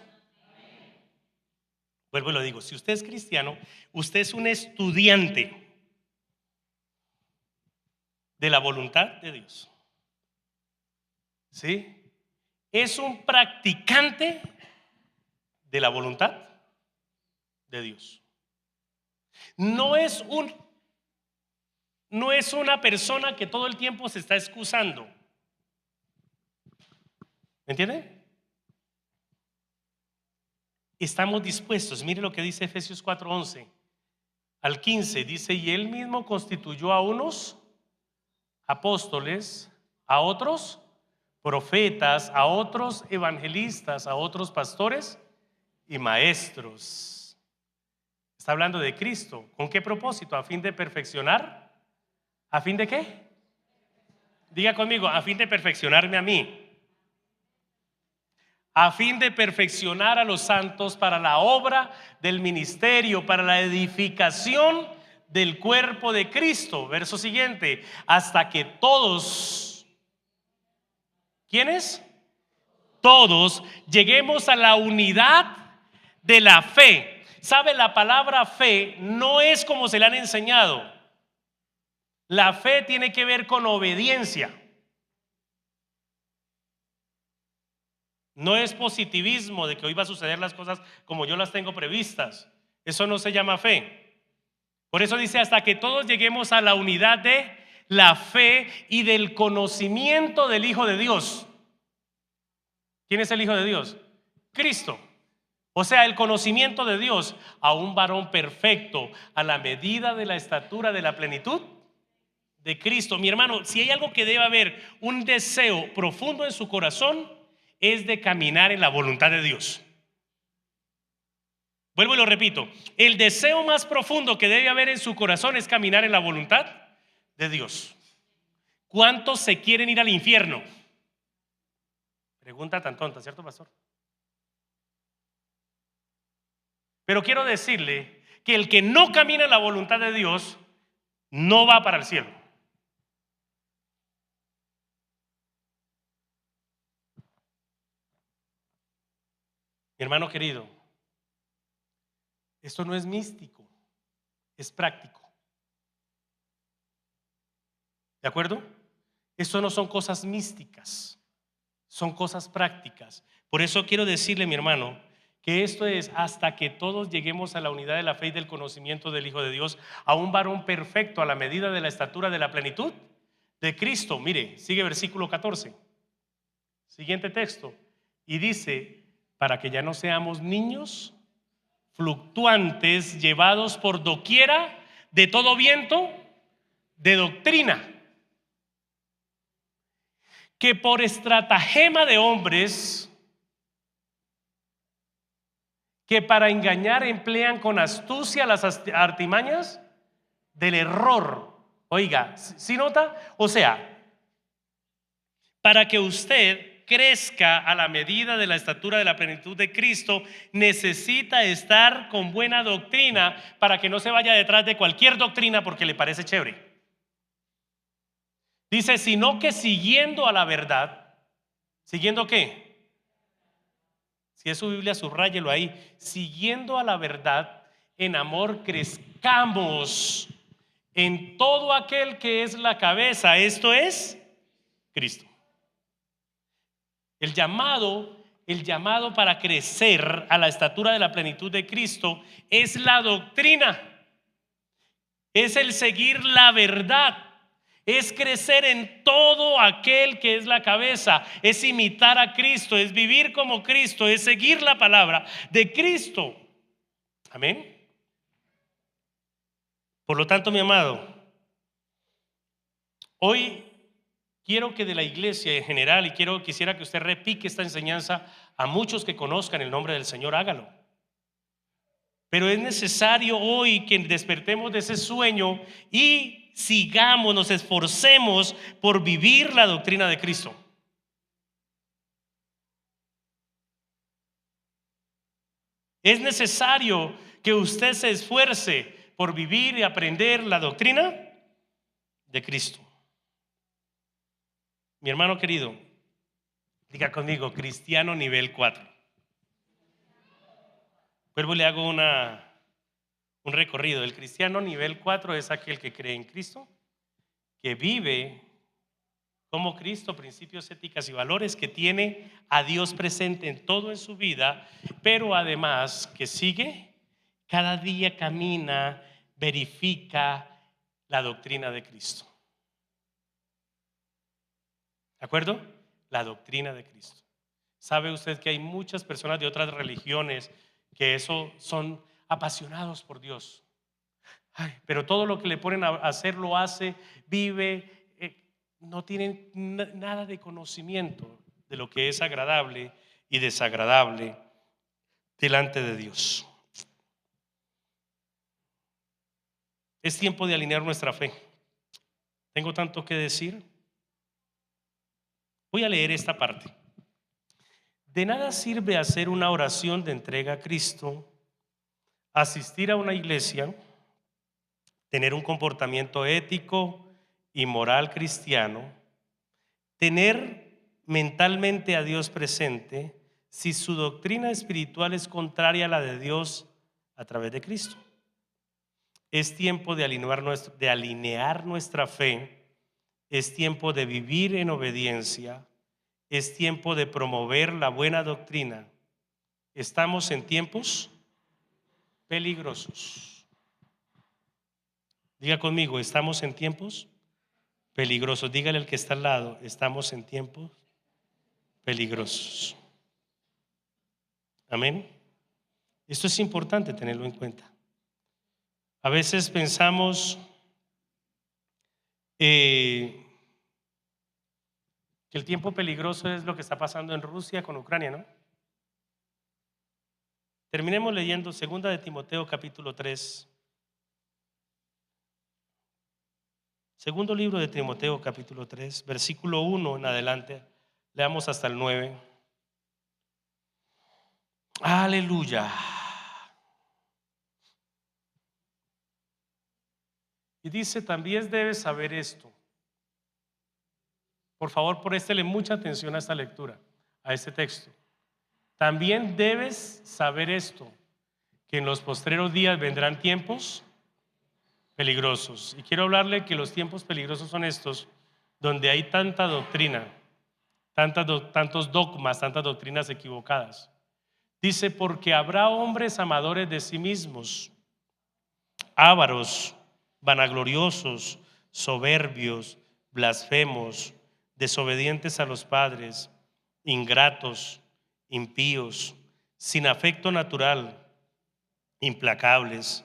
Vuelvo y lo digo: si usted es cristiano, usted es un estudiante de la voluntad de Dios. ¿Sí? Es un practicante de la voluntad de Dios. No es una persona que todo el tiempo se está excusando. ¿Me entiende? Estamos dispuestos. Mire lo que dice Efesios 4:11 al 15. Dice: y él mismo constituyó a unos apóstoles, a otros profetas, a otros evangelistas, a otros pastores y maestros. Está hablando de Cristo. ¿Con qué propósito? A fin de perfeccionar. ¿A fin de qué? Diga conmigo: a fin de perfeccionarme a mí. A fin de perfeccionar a los santos para la obra del ministerio, para la edificación del cuerpo de Cristo. Verso siguiente: hasta que todos, ¿quiénes? Todos lleguemos a la unidad de la fe. ¿Sabe? La palabra fe no es como se le han enseñado. La fe tiene que ver con obediencia. No es positivismo de que hoy va a suceder las cosas como yo las tengo previstas. Eso no se llama fe. Por eso dice, hasta que todos lleguemos a la unidad de la fe y del conocimiento del Hijo de Dios. ¿Quién es el Hijo de Dios? Cristo. O sea, el conocimiento de Dios, a un varón perfecto, a la medida de la estatura de la plenitud de Cristo. Mi hermano, si hay algo que debe haber, un deseo profundo en su corazón, es de caminar en la voluntad de Dios. Vuelvo y lo repito, el deseo más profundo que debe haber en su corazón es caminar en la voluntad de Dios. ¿Cuántos se quieren ir al infierno? Pregunta tan tonta, ¿cierto, pastor? Pero quiero decirle que el que no camina en la voluntad de Dios no va para el cielo. Mi hermano querido, esto no es místico, es práctico. ¿De acuerdo? Esto no son cosas místicas, son cosas prácticas. Por eso quiero decirle, mi hermano, que esto es hasta que todos lleguemos a la unidad de la fe y del conocimiento del Hijo de Dios, a un varón perfecto a la medida de la estatura de la plenitud de Cristo. Mire, sigue versículo 14. Siguiente texto. Y dice, para que ya no seamos niños fluctuantes, llevados por doquiera de todo viento de doctrina, que por estratagema de hombres, que para engañar emplean con astucia las artimañas del error. Oiga, ¿sí nota? O sea, para que usted crezca a la medida de la estatura de la plenitud de Cristo, necesita estar con buena doctrina para que no se vaya detrás de cualquier doctrina porque le parece chévere. Dice, sino que siguiendo a la verdad. ¿Siguiendo qué? Si es su Biblia, subráyelo ahí. Siguiendo a la verdad, en amor crezcamos en todo aquel que es la cabeza, esto es Cristo. El llamado para crecer a la estatura de la plenitud de Cristo es la doctrina, es el seguir la verdad, es crecer en todo aquel que es la cabeza, es imitar a Cristo, es vivir como Cristo, es seguir la palabra de Cristo. Amén. Por lo tanto, mi amado, hoy quiero que de la iglesia en general, y quisiera que usted repique esta enseñanza a muchos que conozcan el nombre del Señor, hágalo. Pero es necesario hoy que despertemos de ese sueño y sigamos, nos esforcemos por vivir la doctrina de Cristo. Es necesario que usted se esfuerce por vivir y aprender la doctrina de Cristo. Mi hermano querido, diga conmigo, cristiano nivel 4. Vuelvo y le hago un recorrido. El cristiano nivel 4 es aquel que cree en Cristo, que vive como Cristo, principios, éticas y valores, que tiene a Dios presente en todo en su vida, pero además que sigue, cada día camina, verifica la doctrina de Cristo. ¿De acuerdo? La doctrina de Cristo. ¿Sabe usted que hay muchas personas de otras religiones que son apasionados por Dios? Pero todo lo que le ponen a hacer lo hace, vive, no tienen nada de conocimiento de lo que es agradable y desagradable delante de Dios. Es tiempo de alinear nuestra fe. Tengo tanto que decir. Voy a leer esta parte. De nada sirve hacer una oración de entrega a Cristo, asistir a una iglesia, tener un comportamiento ético y moral cristiano, tener mentalmente a Dios presente, si su doctrina espiritual es contraria a la de Dios a través de Cristo. Es tiempo de alinear nuestra fe. Es tiempo de vivir en obediencia. Es tiempo de promover la buena doctrina. Estamos en tiempos peligrosos. Diga conmigo, estamos en tiempos peligrosos. Dígale al que está al lado, estamos en tiempos peligrosos. Amén. Esto es importante tenerlo en cuenta. A veces pensamos que el tiempo peligroso es lo que está pasando en Rusia con Ucrania, ¿no? Terminemos leyendo 2 de Timoteo capítulo 3. Segundo libro de Timoteo capítulo 3, versículo 1 en adelante. Leamos hasta el 9. Aleluya. Y dice, también debes saber esto. Por favor, préstele mucha atención a esta lectura, a este texto. También debes saber esto, que en los postreros días vendrán tiempos peligrosos. Y quiero hablarle que los tiempos peligrosos son estos, donde hay tanta doctrina, tantos dogmas, tantas doctrinas equivocadas. Dice, porque habrá hombres amadores de sí mismos, ávaros, vanagloriosos, soberbios, blasfemos, desobedientes a los padres, ingratos, impíos, sin afecto natural, implacables,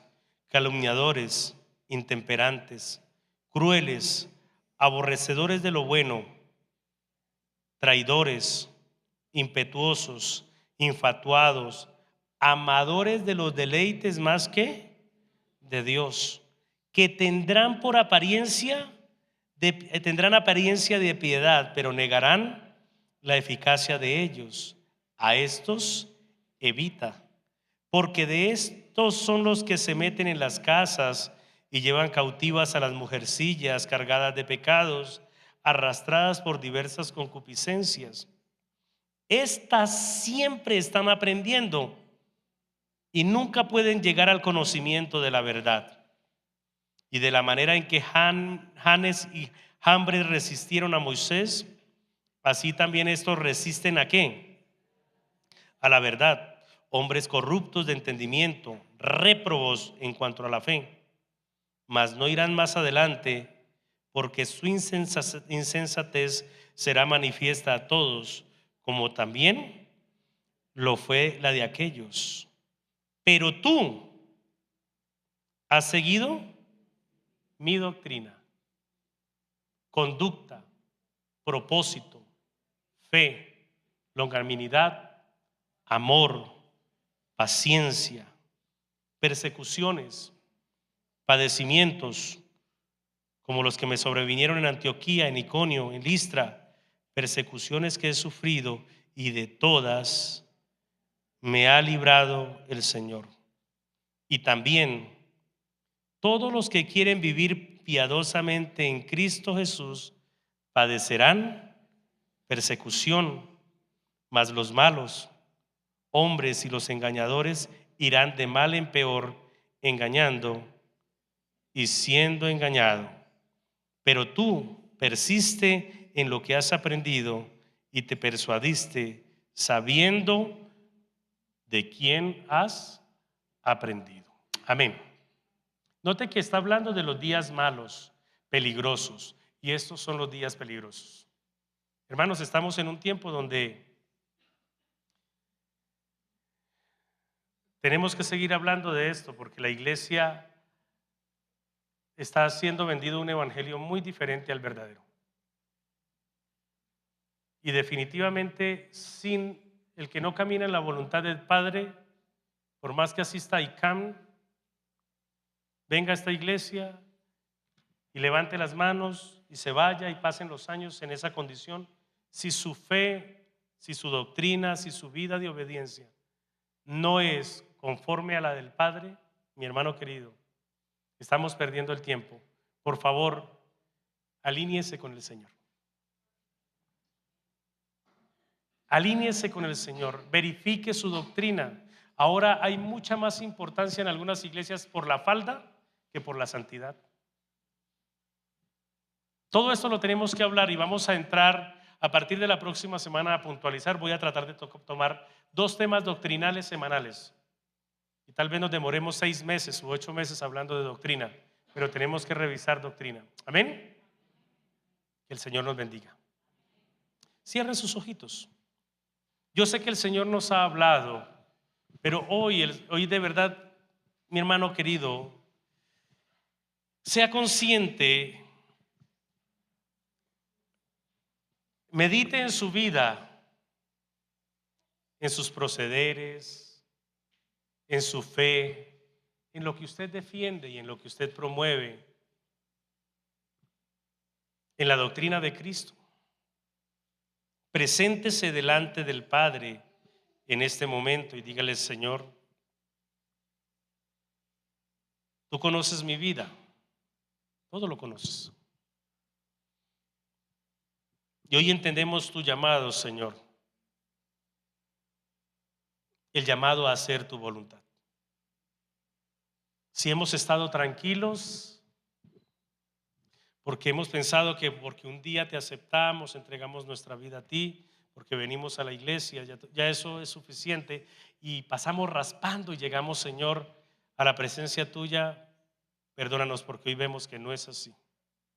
calumniadores, intemperantes, crueles, aborrecedores de lo bueno, traidores, impetuosos, infatuados, amadores de los deleites más que de Dios, que tendrán apariencia de piedad, pero negarán la eficacia de ellos. A estos evita, porque de estos son los que se meten en las casas y llevan cautivas a las mujercillas cargadas de pecados, arrastradas por diversas concupiscencias. Estas siempre están aprendiendo y nunca pueden llegar al conocimiento de la verdad. Y de la manera en que Janes y Jambres resistieron a Moisés, así también estos resisten ¿a qué? A la verdad. Hombres corruptos de entendimiento, réprobos en cuanto a la fe, mas no irán más adelante, porque su insensatez será manifiesta a todos, como también lo fue la de aquellos. Pero tú has seguido mi doctrina, conducta, propósito, fe, longanimidad, amor, paciencia, persecuciones, padecimientos, como los que me sobrevinieron en Antioquía, en Iconio, en Listra, persecuciones que he sufrido, y de todas me ha librado el Señor. Y también todos los que quieren vivir piadosamente en Cristo Jesús padecerán persecución, mas los malos hombres y los engañadores irán de mal en peor, engañando y siendo engañado. Pero tú persiste en lo que has aprendido y te persuadiste, sabiendo de quién has aprendido. Amén. Note que está hablando de los días malos, peligrosos, y estos son los días peligrosos. Hermanos, estamos en un tiempo donde tenemos que seguir hablando de esto, porque la iglesia está siendo vendido un evangelio muy diferente al verdadero. Y definitivamente, sin el que no camina en la voluntad del Padre, por más que asista a ICAM, venga a esta iglesia y levante las manos y se vaya y pasen los años en esa condición, si su fe, si su doctrina, si su vida de obediencia no es conforme a la del Padre, mi hermano querido, estamos perdiendo el tiempo. Por favor, alíñese con el Señor. Alíñese con el Señor, verifique su doctrina. Ahora hay mucha más importancia en algunas iglesias por la falda que que por la santidad. Todo esto lo tenemos que hablar y vamos a entrar a partir de la próxima semana a puntualizar. Voy a tratar de tomar 2 temas doctrinales semanales. Y tal vez nos demoremos 6 meses u 8 meses hablando de doctrina, pero tenemos que revisar doctrina. Amén. Que el Señor nos bendiga. Cierren sus ojitos. Yo sé que el Señor nos ha hablado, pero hoy de verdad, mi hermano querido, sea consciente, medite en su vida, en sus procederes, en su fe, en lo que usted defiende y en lo que usted promueve, en la doctrina de Cristo. Preséntese delante del Padre en este momento y dígale: Señor, tú conoces mi vida, todo lo conoces. Y hoy entendemos tu llamado, Señor, el llamado a hacer tu voluntad. Si hemos estado tranquilos, porque hemos pensado que porque un día te aceptamos, entregamos nuestra vida a ti, porque venimos a la iglesia, ya eso es suficiente, y pasamos raspando y llegamos, Señor, a la presencia tuya, perdónanos porque hoy vemos que no es así.